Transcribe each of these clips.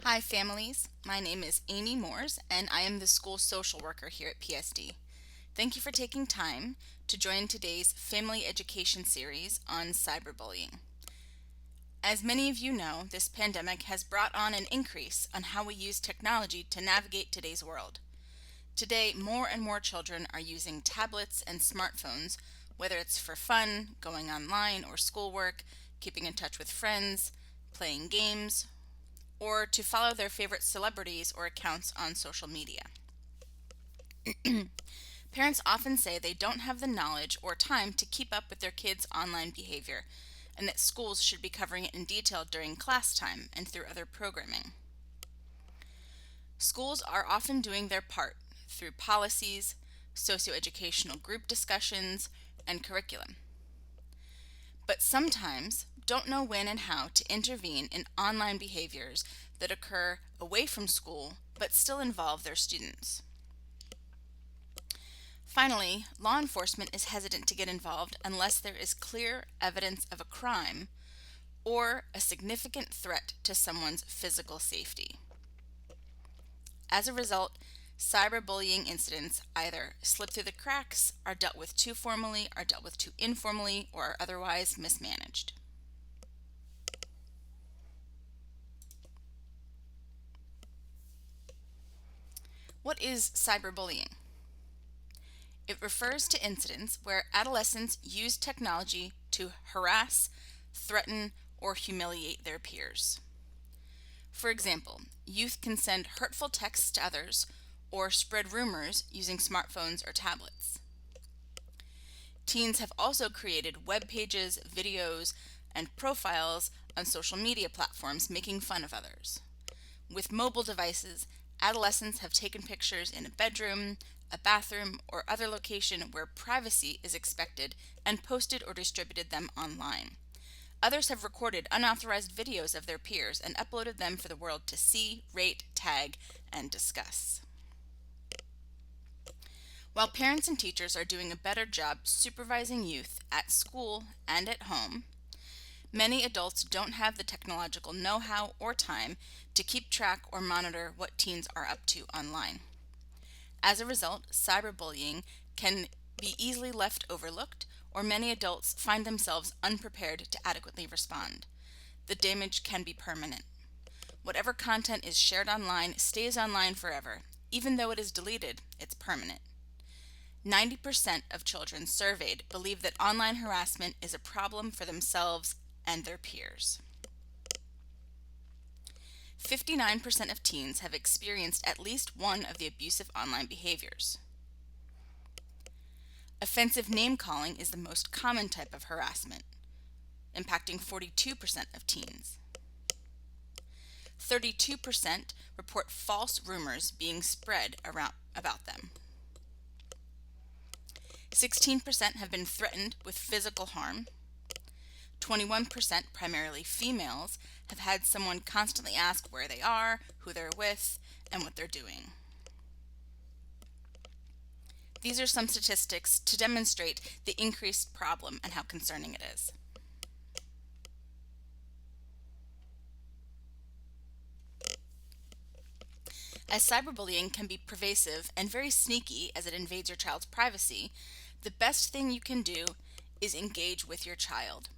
Hi families, my name is Amy Moores and I am the school social worker here at PSD. Thank you for taking time to join today's family education series on cyberbullying. As many of you know, this pandemic has brought on an increase on how we use technology to navigate today's world. Today, more and more children are using tablets and smartphones, whether it's for fun, going online or schoolwork, keeping in touch with friends, playing games, or to follow their favorite celebrities or accounts on social media. Parents often say they don't have the knowledge or time to keep up with their kids' online behavior, and that schools should be covering it in detail during class time and through other programming. Schools are often doing their part through policies, socioeducational group discussions, and curriculum, but sometimes don't know when and how to intervene in online behaviors that occur away from school but still involve their students. Finally, law enforcement is hesitant to get involved unless there is clear evidence of a crime or a significant threat to someone's physical safety. As a result, cyberbullying incidents either slip through the cracks, are dealt with too formally, are dealt with too informally, or are otherwise mismanaged. What is cyberbullying? It refers to incidents where adolescents use technology to harass, threaten, or humiliate their peers. For example, youth can send hurtful texts to others or spread rumors using smartphones or tablets. Teens have also created web pages, videos, and profiles on social media platforms making fun of others. With mobile devices, adolescents have taken pictures in a bedroom, a bathroom, or other location where privacy is expected and posted or distributed them online. Others have recorded unauthorized videos of their peers and uploaded them for the world to see, rate, tag, and discuss. While parents and teachers are doing a better job supervising youth at school and at home, many adults don't have the technological know-how or time to keep track or monitor what teens are up to online. As a result, cyberbullying can be easily left overlooked, or many adults find themselves unprepared to adequately respond. The damage can be permanent. Whatever content is shared online stays online forever. Even though it is deleted, it's permanent. 90% of children surveyed believe that online harassment is a problem for themselves and their peers. 59% of teens have experienced at least one of the abusive online behaviors. Offensive name-calling is the most common type of harassment, impacting 42% of teens. 32% report false rumors being spread around about them. 16% have been threatened with physical harm. 21%, primarily females, have had someone constantly ask where they are, who they're with, and what they're doing. These are some statistics to demonstrate the increased problem and how concerning it is. As cyberbullying can be pervasive and very sneaky as it invades your child's privacy, the best thing you can do is engage with your child.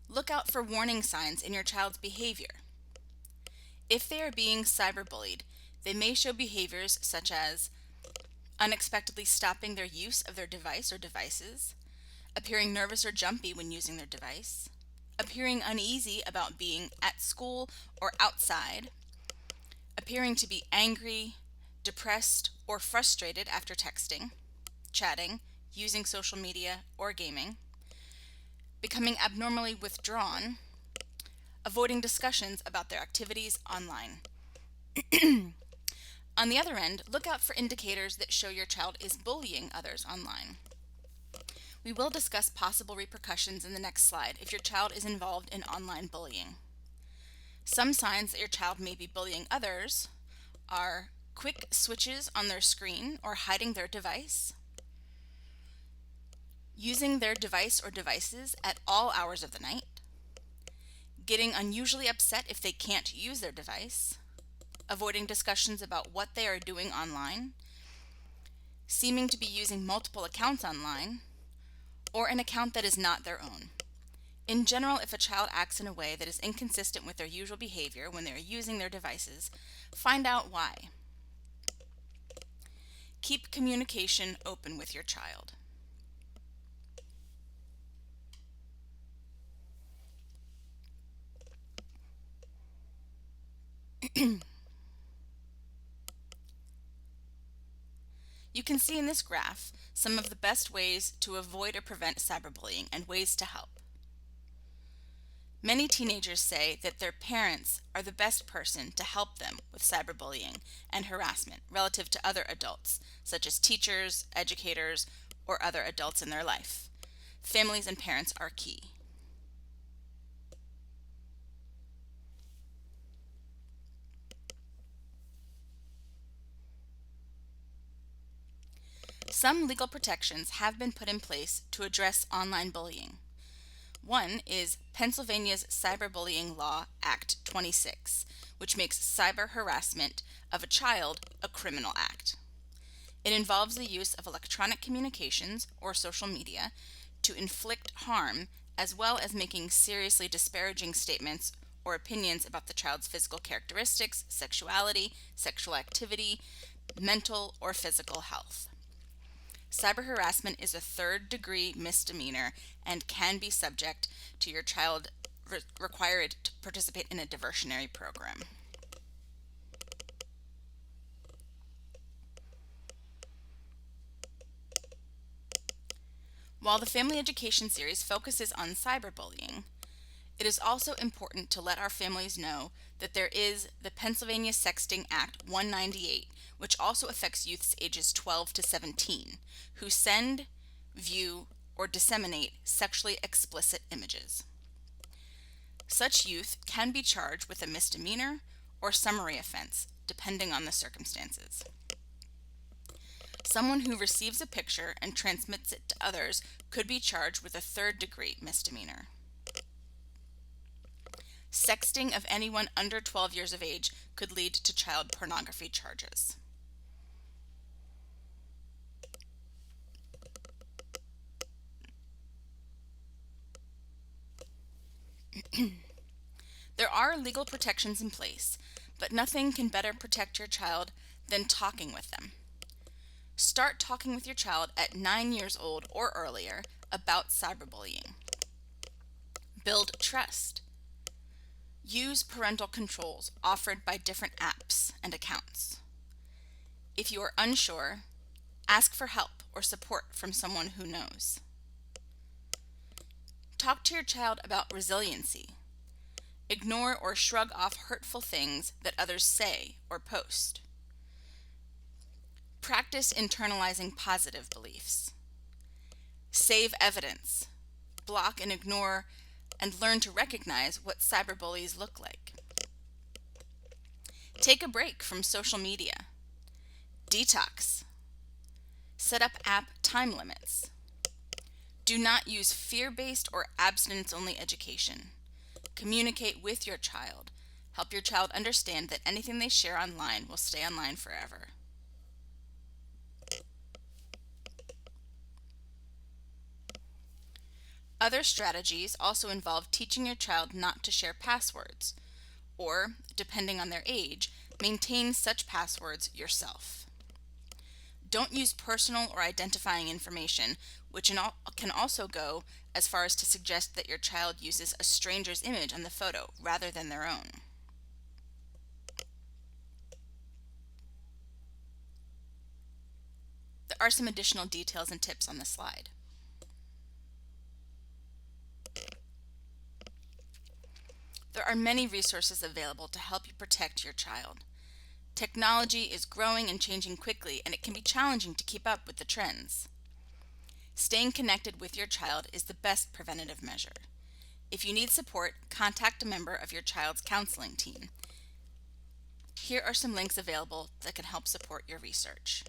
Look out for warning signs in your child's behavior. If they are being cyberbullied, they may show behaviors such as unexpectedly stopping their use of their device or devices, appearing nervous or jumpy when using their device, appearing uneasy about being at school or outside, appearing to be angry, depressed, or frustrated after texting, chatting, using social media, or gaming, becoming abnormally withdrawn, avoiding discussions about their activities online. On the other end, look out for indicators that show your child is bullying others online. We will discuss possible repercussions in the next slide if your child is involved in online bullying. Some signs that your child may be bullying others are quick switches on their screen or hiding their device, using their device or devices at all hours of the night, getting unusually upset if they can't use their device, avoiding discussions about what they are doing online, seeming to be using multiple accounts online, or an account that is not their own. In general, if a child acts in a way that is inconsistent with their usual behavior when they are using their devices, find out why. Keep communication open with your child. You can see in this graph some of the best ways to avoid or prevent cyberbullying and ways to help. Many teenagers say that their parents are the best person to help them with cyberbullying and harassment relative to other adults, such as teachers, educators, or other adults in their life. Families and parents are key. Some legal protections have been put in place to address online bullying. One is Pennsylvania's Cyberbullying Law Act 26, which makes cyber harassment of a child a criminal act. It involves the use of electronic communications or social media to inflict harm, as well as making seriously disparaging statements or opinions about the child's physical characteristics, sexuality, sexual activity, mental or physical health. Cyber harassment is a third-degree misdemeanor and can be subject to your child required to participate in a diversionary program. While the Family Education series focuses on cyberbullying, it is also important to let our families know that there is the Pennsylvania Sexting Act 198, which also affects youths ages 12 to 17 who send, view, or disseminate sexually explicit images. Such youth can be charged with a misdemeanor or summary offense, depending on the circumstances. Someone who receives a picture and transmits it to others could be charged with a third-degree misdemeanor. Sexting of anyone under 12 years of age could lead to child pornography charges. There are legal protections in place, but nothing can better protect your child than talking with them. Start talking with your child at 9 years old or earlier about cyberbullying. Build trust. Use parental controls offered by different apps and accounts. If you are unsure, ask for help or support from someone who knows. Talk to your child about resiliency. Ignore or shrug off hurtful things that others say or post. Practice internalizing positive beliefs. Save evidence. Block and ignore and learn to recognize what cyberbullies look like. Take a break from social media. Detox. Set up app time limits. Do not use fear-based or abstinence-only education. Communicate with your child. Help your child understand that anything they share online will stay online forever. Other strategies also involve teaching your child not to share passwords, or, depending on their age, maintain such passwords yourself. Don't use personal or identifying information, which can also go as far as to suggest that your child uses a stranger's image on the photo rather than their own. There are some additional details and tips on the slide. There are many resources available to help you protect your child. Technology is growing and changing quickly, and it can be challenging to keep up with the trends. Staying connected with your child is the best preventative measure. If you need support, contact a member of your child's counseling team. Here are some links available that can help support your research.